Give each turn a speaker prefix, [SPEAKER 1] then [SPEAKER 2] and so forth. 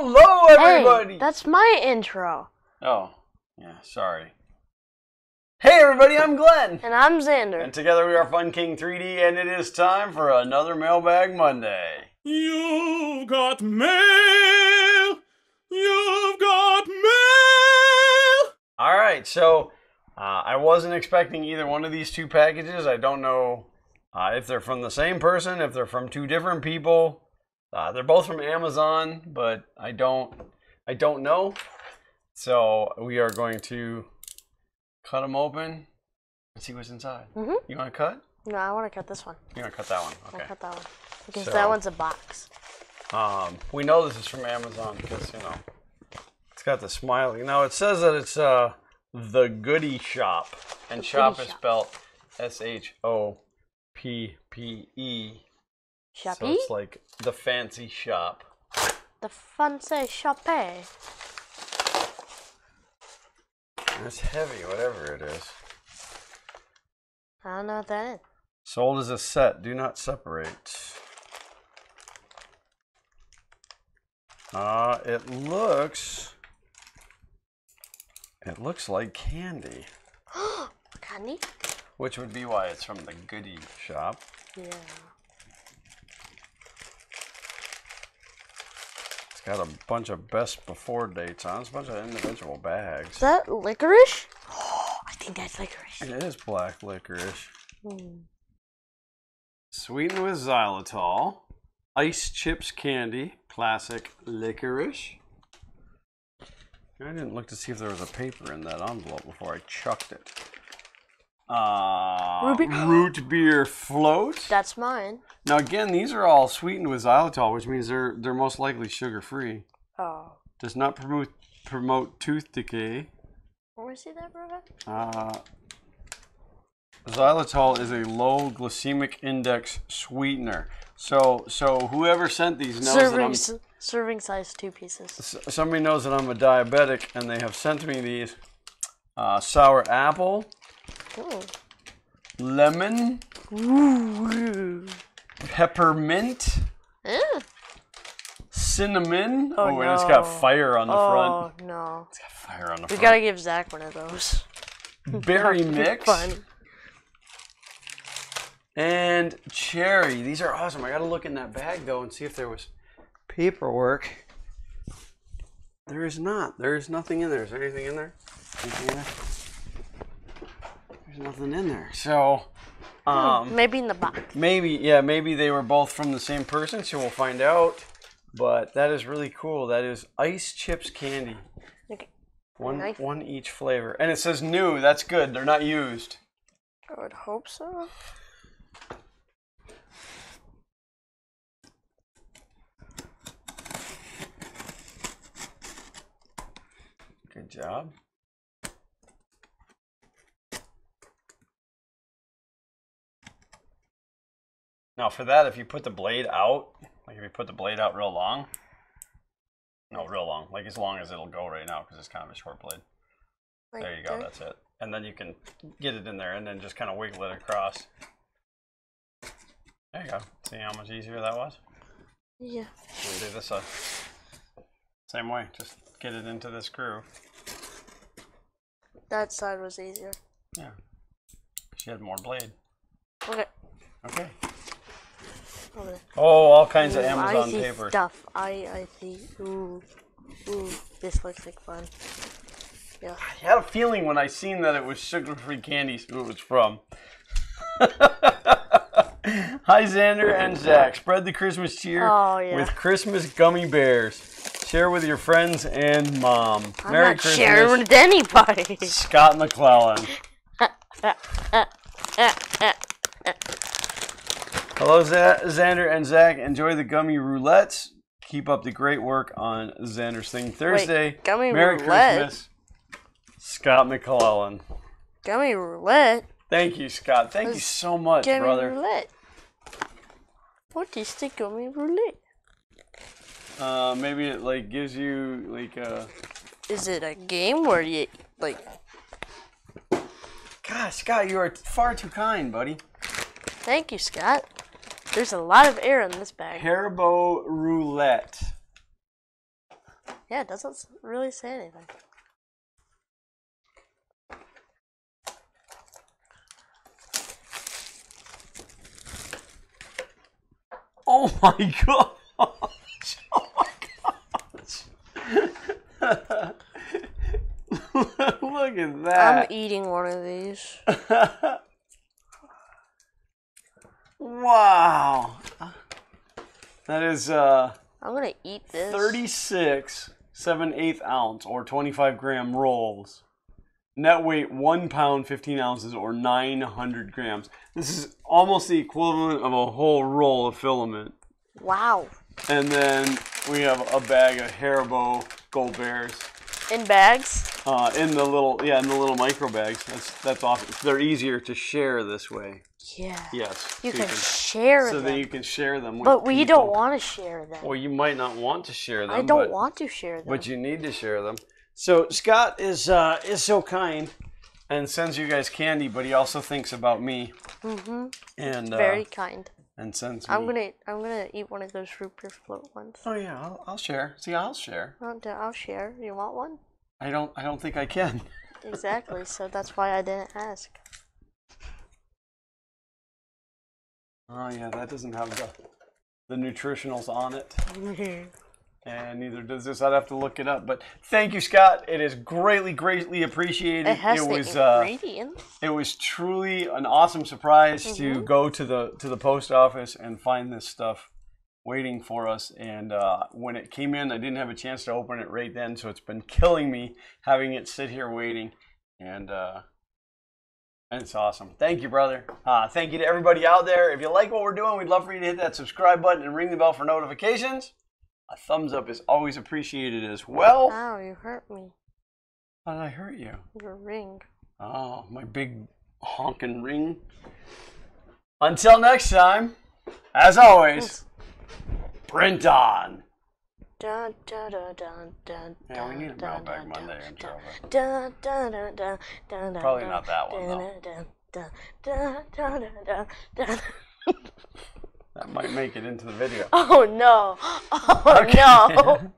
[SPEAKER 1] Hello, everybody!
[SPEAKER 2] Hey, that's my intro.
[SPEAKER 1] Oh, yeah, sorry. Hey, everybody, I'm Glenn.
[SPEAKER 2] And I'm Xander.
[SPEAKER 1] And together we are Fun King 3D, and it is time for another Mailbag Monday.
[SPEAKER 3] You've got mail! You've got mail!
[SPEAKER 1] Alright, so I wasn't expecting either one of these two packages. I don't know if they're from the same person, if they're from two different people. They're both from Amazon, but I don't know. So we are going to cut them open and see what's inside.
[SPEAKER 2] Mm-hmm.
[SPEAKER 1] You want to cut?
[SPEAKER 2] No, I want to cut this one.
[SPEAKER 1] You want to cut that one? Okay.
[SPEAKER 2] I'll cut that one. Because
[SPEAKER 1] So,
[SPEAKER 2] that one's a box.
[SPEAKER 1] We know this is from Amazon because, you know, it's got the smiley. Now, it says that it's the Goody Shop. And shop is spelled S-H-O-P-P-E.
[SPEAKER 2] Shoppy?
[SPEAKER 1] So it's like the fancy shop.
[SPEAKER 2] The fancy shoppy.
[SPEAKER 1] It's heavy, whatever it is.
[SPEAKER 2] I don't know what that is.
[SPEAKER 1] Sold as a set. Do not separate. It looks like candy.
[SPEAKER 2] Candy?
[SPEAKER 1] Which would be why it's from the Goody Shop.
[SPEAKER 2] Yeah.
[SPEAKER 1] It's got a bunch of best before dates on it. It's a bunch of individual bags.
[SPEAKER 2] Is that licorice? Oh, I think that's licorice.
[SPEAKER 1] It is black licorice.
[SPEAKER 2] Hmm.
[SPEAKER 1] Sweetened with xylitol. Ice chips candy. Classic licorice. I didn't look to see if there was a paper in that envelope before I chucked it. Root beer float.
[SPEAKER 2] That's mine.
[SPEAKER 1] Now again, these are all sweetened with xylitol, which means they're most likely sugar-free.
[SPEAKER 2] Oh.
[SPEAKER 1] Does not promote tooth decay.
[SPEAKER 2] Where we see that, brother?
[SPEAKER 1] Xylitol is a low glycemic index sweetener. So whoever sent these knows that I'm
[SPEAKER 2] serving size 2 pieces.
[SPEAKER 1] Somebody knows that I'm a diabetic, and they have sent me these sour apple,
[SPEAKER 2] Ooh.
[SPEAKER 1] lemon,
[SPEAKER 2] Ooh.
[SPEAKER 1] peppermint, cinnamon.
[SPEAKER 2] Oh,
[SPEAKER 1] and
[SPEAKER 2] no.
[SPEAKER 1] it's got fire on the front.
[SPEAKER 2] Oh, no.
[SPEAKER 1] It's got fire on the
[SPEAKER 2] We
[SPEAKER 1] front.
[SPEAKER 2] gotta give Zach one of those.
[SPEAKER 1] Berry mix.
[SPEAKER 2] Fun.
[SPEAKER 1] And cherry. These are awesome. I gotta look in that bag though and see if there was paperwork. There is not. There is nothing in there. Is there anything in there? Anything in there? There's nothing in there. So,
[SPEAKER 2] Maybe in the box.
[SPEAKER 1] maybe they were both from the same person, so we'll find out. But that is really cool. That is ice chips candy.
[SPEAKER 2] Okay.
[SPEAKER 1] One each flavor. And it says new. That's good. They're not used.
[SPEAKER 2] I would hope so.
[SPEAKER 1] Good job. Now for that, if you put the blade out, like if you put the blade out real long, like as long as it'll go right now because it's kind of a short blade.
[SPEAKER 2] Like
[SPEAKER 1] there you go, that's it. And then you can get it in there and then just kind of wiggle it across. There you go. See how much easier that was?
[SPEAKER 2] Yeah.
[SPEAKER 1] We'll do this same way. Just get it into this groove.
[SPEAKER 2] That side was easier.
[SPEAKER 1] Yeah. She had more blade.
[SPEAKER 2] Okay.
[SPEAKER 1] Okay.
[SPEAKER 2] Over there.
[SPEAKER 1] Oh, all kinds of
[SPEAKER 2] Ooh,
[SPEAKER 1] Amazon
[SPEAKER 2] I see
[SPEAKER 1] paper.
[SPEAKER 2] Stuff. I see. Ooh. Ooh. This looks like fun. Yeah.
[SPEAKER 1] I had a feeling when I seen that it was sugar-free candy who it was from. Hi, Xander and Zach. Spread the Christmas cheer with Christmas gummy bears. Share with your friends and mom.
[SPEAKER 2] I'm
[SPEAKER 1] Merry
[SPEAKER 2] not
[SPEAKER 1] Christmas,
[SPEAKER 2] sharing with anybody.
[SPEAKER 1] Scott McLellan. Hello, Xander and Zach. Enjoy the gummy roulettes. Keep up the great work on Xander's Thing Thursday.
[SPEAKER 2] Wait, gummy
[SPEAKER 1] Merry
[SPEAKER 2] roulette?
[SPEAKER 1] Christmas, Scott McLellan.
[SPEAKER 2] Gummy roulette?
[SPEAKER 1] Thank you, Scott. Thank you so much, brother.
[SPEAKER 2] Gummy roulette. What is the gummy roulette?
[SPEAKER 1] Maybe it like gives you like a.
[SPEAKER 2] Is it a game where you like?
[SPEAKER 1] God, Scott, you are far too kind, buddy.
[SPEAKER 2] Thank you, Scott. There's a lot of air in this bag.
[SPEAKER 1] Haribo roulette.
[SPEAKER 2] Yeah, it doesn't really say anything.
[SPEAKER 1] Oh my god! Oh my gosh! Look at that!
[SPEAKER 2] I'm eating one of these.
[SPEAKER 1] Wow! That is
[SPEAKER 2] I'm gonna eat this.
[SPEAKER 1] 36 7/8 ounce or 25 gram rolls. Net weight 1 pound 15 ounces or 900 grams. This is almost the equivalent of a whole roll of filament.
[SPEAKER 2] Wow.
[SPEAKER 1] And then we have a bag of Haribo Gold Bears.
[SPEAKER 2] In bags?
[SPEAKER 1] In the little micro bags. That's awesome. They're easier to share this way.
[SPEAKER 2] Yeah.
[SPEAKER 1] Yes.
[SPEAKER 2] You
[SPEAKER 1] so
[SPEAKER 2] can share them.
[SPEAKER 1] So that you can share them with
[SPEAKER 2] But we
[SPEAKER 1] people.
[SPEAKER 2] don't want to share them.
[SPEAKER 1] Well, you might not want to share them.
[SPEAKER 2] I don't want to share them.
[SPEAKER 1] But you need to share them. So Scott is so kind and sends you guys candy, but he also thinks about me.
[SPEAKER 2] Mm-hmm.
[SPEAKER 1] And
[SPEAKER 2] very kind.
[SPEAKER 1] And sends me.
[SPEAKER 2] I'm gonna eat one of those root beer float ones.
[SPEAKER 1] Oh yeah, I'll share. See, I'll share.
[SPEAKER 2] I'll share. You want one?
[SPEAKER 1] I don't think I can.
[SPEAKER 2] Exactly. So that's why I didn't ask.
[SPEAKER 1] Oh yeah, that doesn't have the nutritionals on it. And neither does this. I'd have to look it up. But thank you, Scott. It is greatly appreciated.
[SPEAKER 2] It has the ingredients.
[SPEAKER 1] It was truly an awesome surprise to go to the post office and find this stuff waiting for us. And when it came in, I didn't have a chance to open it right then, so it's been killing me having it sit here waiting. And it's awesome. Thank you, brother. Thank you to everybody out there. If you like what we're doing, we'd love for you to hit that subscribe button and ring the bell for notifications. A thumbs up is always appreciated as well.
[SPEAKER 2] Ow, you hurt me.
[SPEAKER 1] How did I hurt you?
[SPEAKER 2] Your ring.
[SPEAKER 1] Oh, my big honking ring. Until next time, as always, print on.
[SPEAKER 2] Dun, dun, dun, dun, dun,
[SPEAKER 1] Yeah, we need a
[SPEAKER 2] dun,
[SPEAKER 1] Mailbag
[SPEAKER 2] dun,
[SPEAKER 1] Monday
[SPEAKER 2] dun,
[SPEAKER 1] intro. but
[SPEAKER 2] dun, dun, dun, dun, dun, dun,
[SPEAKER 1] Probably
[SPEAKER 2] dun,
[SPEAKER 1] not that one, though.
[SPEAKER 2] dun, dun, dun, dun, dun, dun, dun.
[SPEAKER 1] That might make it into the video.
[SPEAKER 2] Oh no! Oh no!